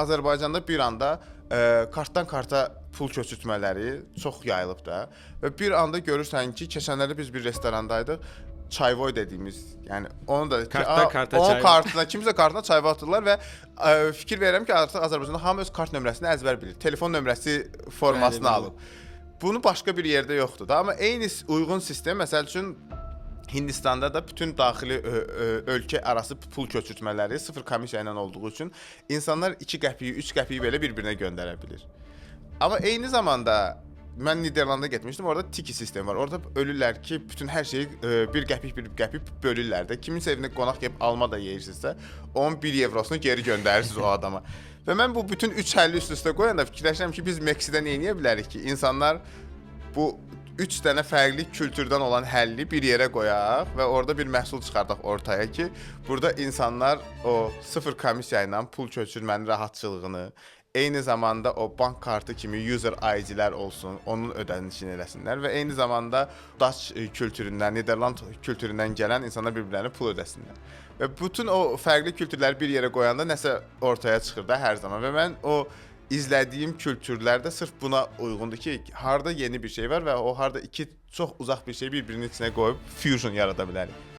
Azərbaycanda bir anda kartdan karta pul köçürtmələri çox yayılıb da və bir anda görürsən ki, keçənlərdə biz bir restorandaydıq. Çayvoy dediyimiz, yəni onu da Kartdan karta onun çay. kartına, kimsə kartına çayvoy atırlar və fikir verirəm ki, artıq Azərbaycanda hamı öz kart nömrəsini əzbər bilir. Telefon nömrəsi formasını Bəli, bəli. alıb. Bunu başqa bir yerdə yoxdur da, amma eyni uyğun sistem məsəl üçün Hindistanda da bütün daxili ölkə arası pul köçürtmələri sıfır komissiya ilə olduğu üçün insanlar 2 qəpiyi, 3 qəpiyi belə bir-birinə göndərə bilir. Amma eyni zamanda mən Niderlanda getmişdim. Orada tiki sistemi var. Orada ölürlər ki, bütün hər şeyi 1 qəpik bölürlər də. Kiminsə evinə qonaq gəlib alma da yeyirsinizsə, onun 1 evrosunu geri göndərirsiniz o adama. Və mən bu bütün 3 həlli üst-üstə qoyanda fikirləşirəm ki, biz Meksidə nə edə bilərik ki, insanlar bu 3 dənə fərqli kültürdən olan həlli bir yerə qoyaq və orada bir məhsul çıxardaq ortaya ki, burada insanlar o sıfır komissiya ilə pul köçürmənin rahatçılığını, eyni zamanda o bank kartı kimi user ID-lər olsun, onun ödənişini eləsinlər və eyni zamanda Dutch kültüründən, Niderland kültüründən gələn insanlar bir-birlərinə pul ödəsinlər. Və bütün o fərqli kültürləri bir yerə qoyanda nəsə ortaya çıxır da hər zaman və mən o izlədiyim kültürlərdə sırf buna uyğundur ki, harda yeni bir şey var və o harda iki çox uzaq bir şey bir-birinin içinə qoyub fusion yarada bilərik.